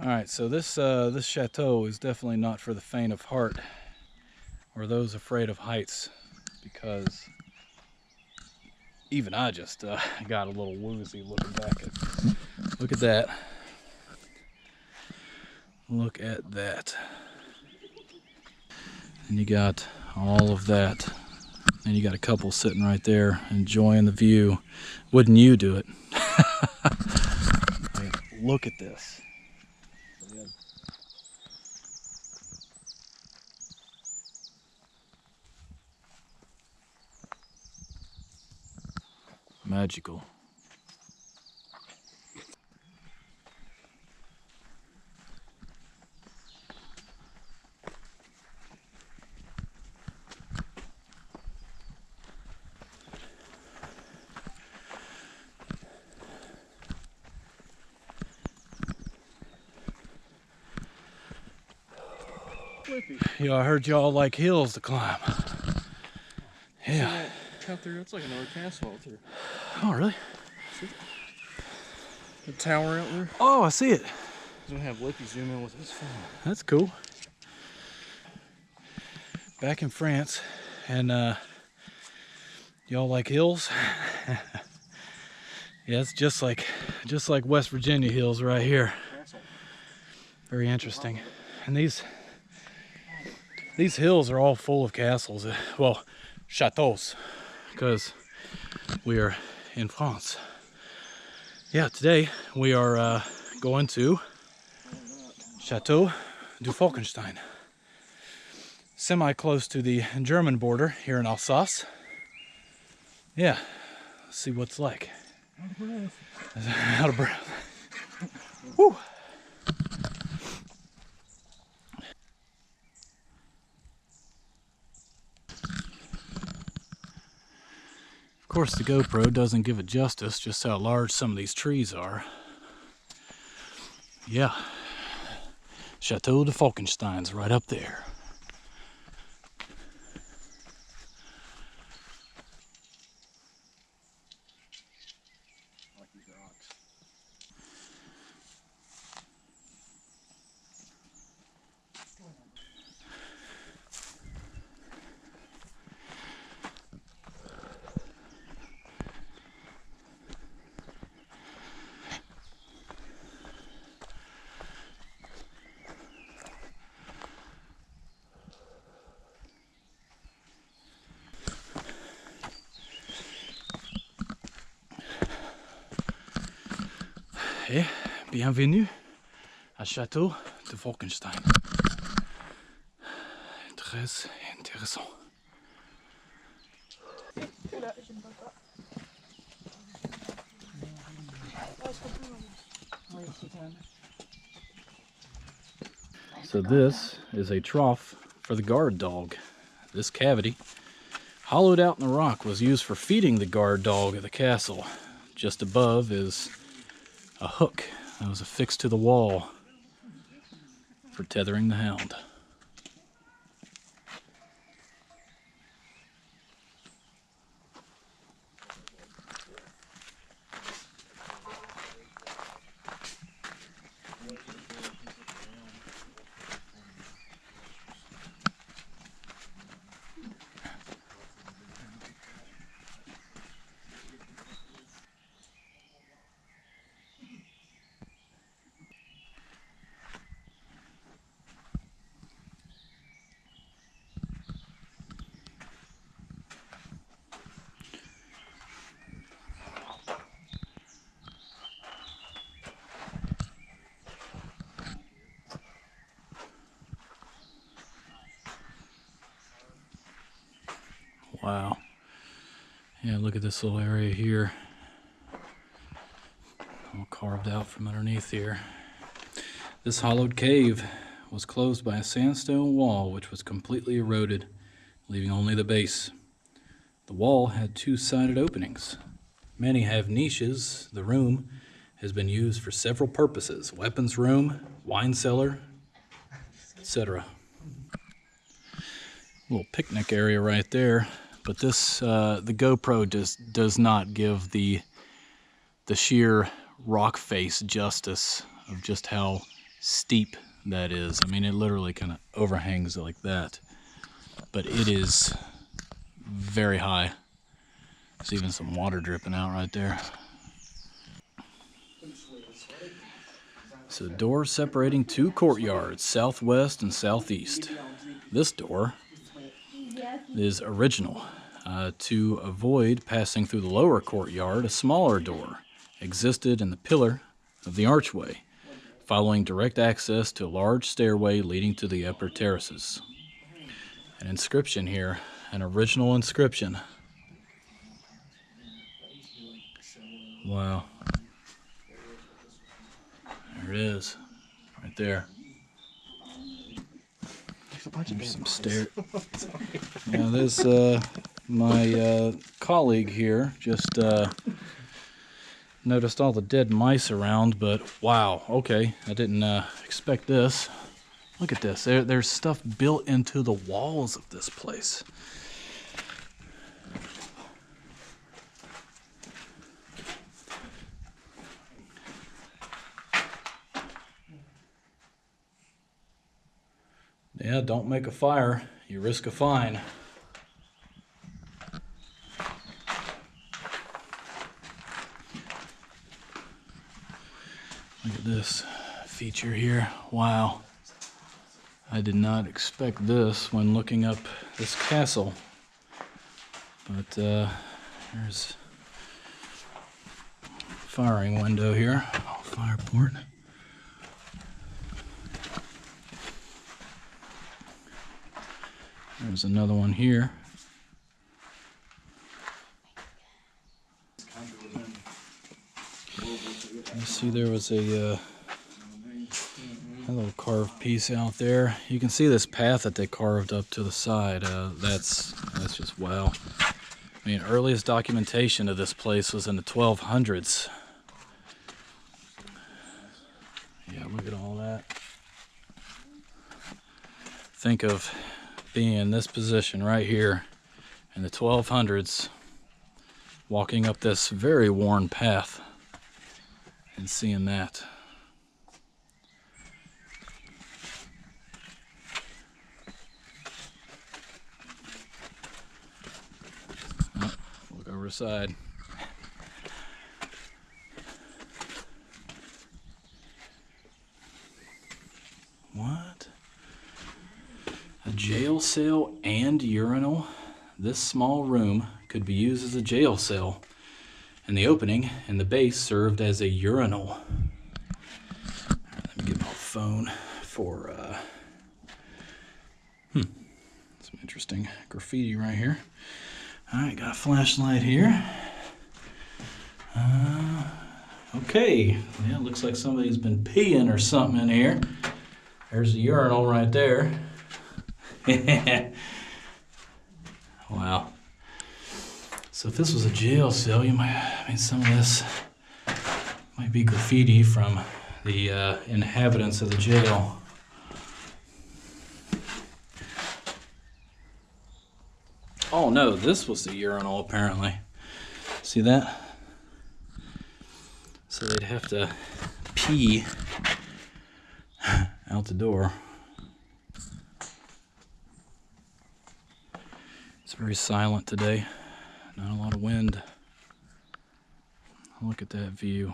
All right, so this chateau is definitely not for the faint of heart or those afraid of heights, because even I just got a little woozy looking back at. Look at that. Look at that. And you got all of that. And you got a couple sitting right there enjoying the view. Wouldn't you do it? Look at this. Magical. Yeah, I heard y'all like hills to climb. Yeah. Out there, that's like another castle out there. Oh, really? See the tower out there? Oh, I see it. He's gonna have Lippy zoom in with his phone. That's cool. Back in France, and y'all like hills? Yeah, it's just like West Virginia hills right here. Very interesting. And these hills are all full of castles. Well, chateaux, because we are in France. Yeah, today we are going to Château du Falkenstein. Semi-close to the German border here in Alsace. Yeah, let's see what it's like. Out of breath. Woo! Of course, the GoPro doesn't give it justice just how large some of these trees are. Yeah, Château de Falkenstein's right up there. Et bienvenue à Château de Falkenstein. Très intéressant. So this is a trough for the guard dog. This cavity, hollowed out in the rock, was used for feeding the guard dog at the castle. Just above is a hook that was affixed to the wall for tethering the hound. Wow. Yeah, look at this little area here. All carved out from underneath here. This hollowed cave was closed by a sandstone wall which was completely eroded, leaving only the base. The wall had two-sided openings. Many have niches. The room has been used for several purposes: weapons room, wine cellar, etc. Little picnic area right there. But this, the GoPro just does not give the sheer rock face justice of just how steep that is. I mean, it literally kind of overhangs like that. But it is very high. There's even some water dripping out right there. So doors separating two courtyards, southwest and southeast. This door is original. To avoid passing through the lower courtyard, a smaller door existed in the pillar of the archway, following direct access to a large stairway leading to the upper terraces. An inscription here, an original inscription. Wow. There it is, right there. There's some stairs. Yeah, there's my colleague here just noticed all the dead mice around, but wow, okay, I didn't expect this. Look at this. There's stuff built into the walls of this place. Yeah, don't make a fire. You risk a fine. Look at this feature here. Wow. I did not expect this when looking up this castle. But there's a firing window here. Fire port. There's another one here. You see there was a little carved piece out there. You can see this path that they carved up to the side. That's just wow. I mean, earliest documentation of this place was in the 1200s. Yeah, look at all that. Think of being in this position right here in the 1200s, walking up this very worn path and seeing that. Oh, look over the side. What? A jail cell and urinal? This small room could be used as a jail cell, and the opening in the base served as a urinal. Let me get my phone for some interesting graffiti right here. Alright, got a flashlight here. Okay, yeah, looks like somebody's been peeing or something in here. There's a urinal right there. Wow. So if this was a jail cell, you might, I mean, some of this might be graffiti from the inhabitants of the jail. Oh no, this was the urinal apparently. See that? So they'd have to pee out the door. It's very silent today. Not a lot of wind. Look at that view.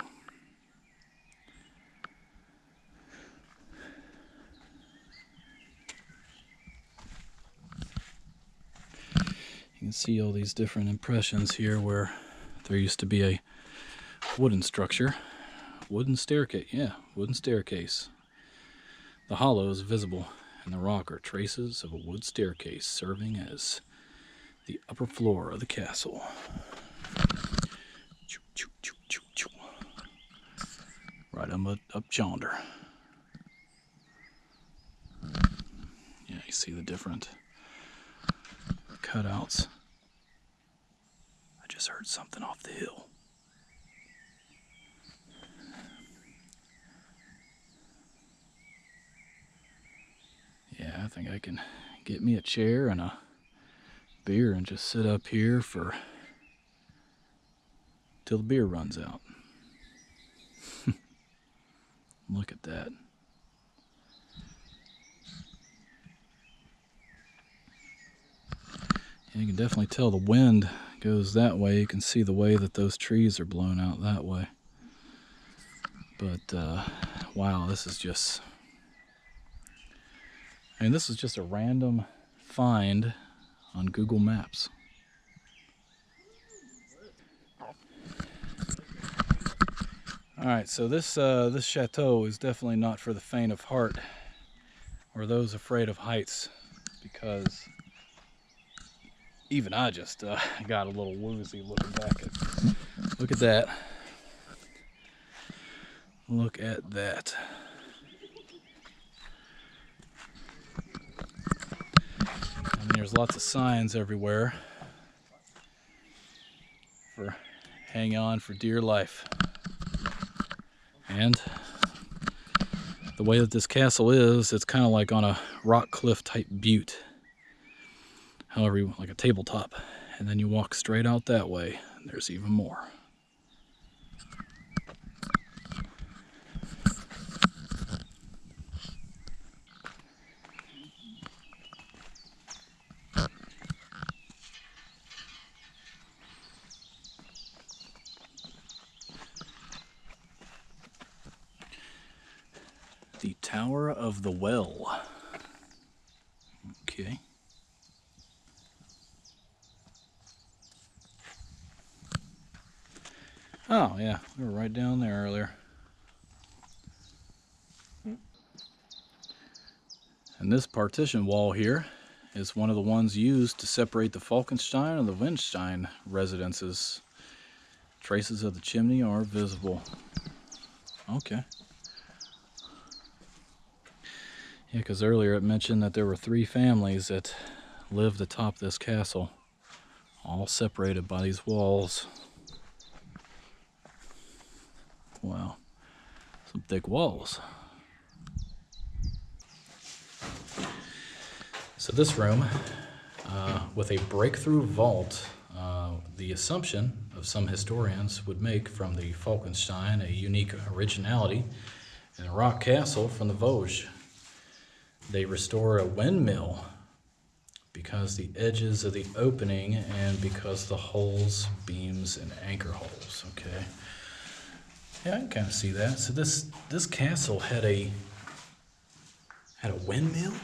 You can see all these different impressions here where there used to be a wooden structure. Wooden staircase. Yeah, wooden staircase. The hollow is visible in the rock are traces of a wood staircase serving as the upper floor of the castle. Right up yonder. Yeah, you see the different cutouts. I just heard something off the hill. Yeah, I think I can get me a chair and a beer and just sit up here for till the beer runs out. Look at that. You can definitely tell the wind goes that way. You can see the way that those trees are blown out that way. But wow, this is just, I mean, this is just a random find on Google Maps. All right, so this chateau is definitely not for the faint of heart or those afraid of heights, because even I just got a little woozy looking back at. Look at that. Look at that. I mean, there's lots of signs everywhere for hang on for dear life. And the way that this castle is, it's kind of like on a rock cliff type butte. However, like a tabletop. And then you walk straight out that way, and there's even more. The Tower of the Well. Okay. Oh, yeah, we were right down there earlier. And this partition wall here is one of the ones used to separate the Falkenstein and the Windstein residences. Traces of the chimney are visible. Okay. Yeah, because earlier it mentioned that there were 3 families that lived atop this castle, all separated by these walls. Wow, some thick walls. So this room, with a breakthrough vault, the assumption of some historians would make from the Falkenstein a unique originality in a rock castle from the Vosges. They restore a windmill because the edges of the opening and because the holes, beams, and anchor holes. Okay. Yeah, I can kind of see that. So this castle had a windmill?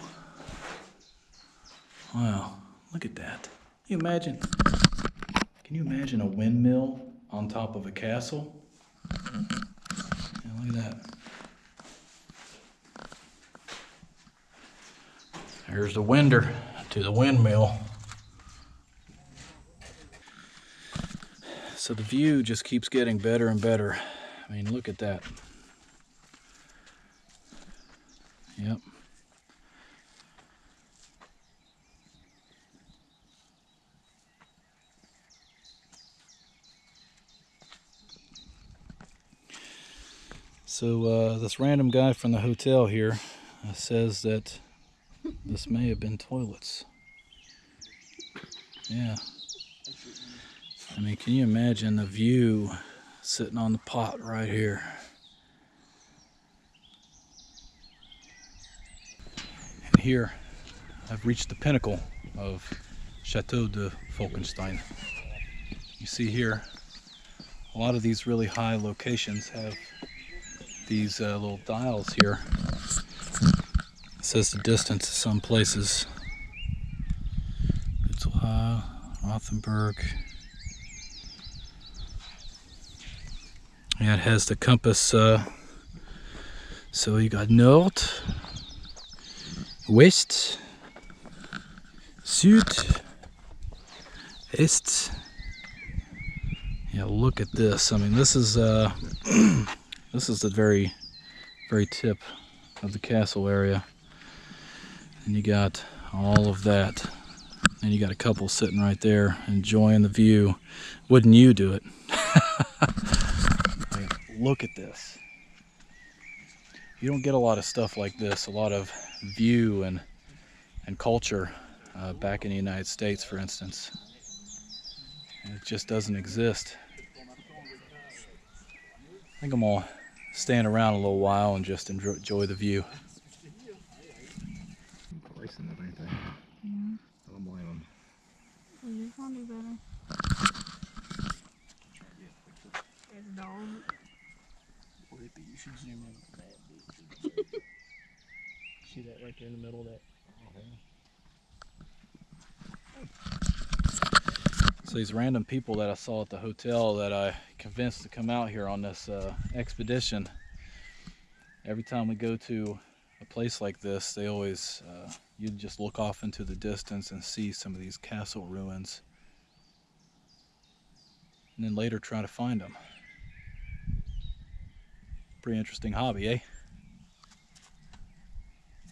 Wow, look at that. Can you imagine a windmill on top of a castle? Yeah, look at that. There's the winder to the windmill. So the view just keeps getting better and better. I mean, look at that. Yep. So this random guy from the hotel here says that this may have been toilets. Yeah. I mean, can you imagine the view sitting on the pot right here? And here, I've reached the pinnacle of Château de Falkenstein. You see here, a lot of these really high locations have these little dials here. It says the distance to some places. Witzelhausen, Rothenburg. Yeah, it has the compass. So you got North, West, Süd, Est. Yeah, look at this. I mean, this is this is the very tip of the castle area, and you got all of that, and you got a couple sitting right there enjoying the view. Wouldn't you do it? I mean, look at this. You don't get a lot of stuff like this, a lot of view and culture back in the United States, for instance. And it just doesn't exist. I think I'm gonna stand around a little while and just enjoy the view. Racing everything. I don't blame them. You can do better. There's a dog. Whippy, you should zoom in on that bitch. See that right there in the middle of that? So these random people that I saw at the hotel that I convinced to come out here on this expedition, every time we go to a place like this, they always, you just look off into the distance and see some of these castle ruins, and then later try to find them. Pretty interesting hobby, eh?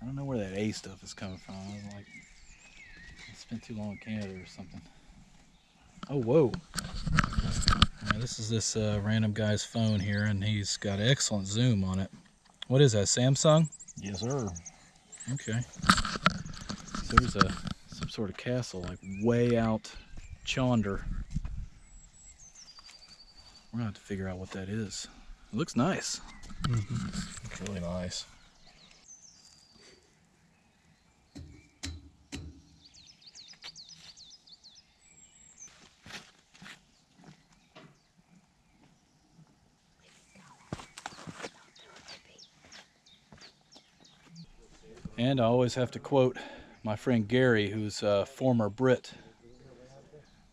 I don't know where that A stuff is coming from. I was like, I spent too long in Canada or something. Oh, whoa. Now, this is this random guy's phone here, and he's got excellent zoom on it. What is that, Samsung? Yes, sir. Okay. So there's some sort of castle, like way out yonder. We're gonna have to figure out what that is. It looks nice. It's really nice. And I always have to quote my friend Gary, who's a former Brit.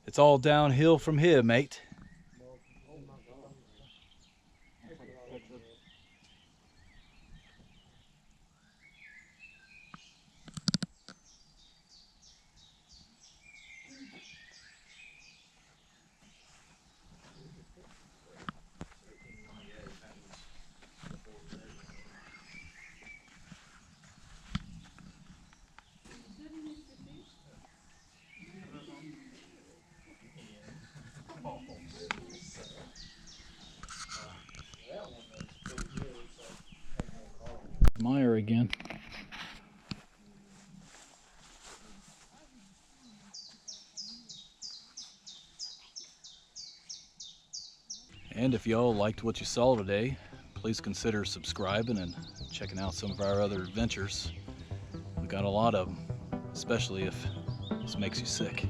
It's all downhill from here, mate. Meyer again. And if y'all liked what you saw today, please consider subscribing and checking out some of our other adventures. We got a lot of them, especially if this makes you sick.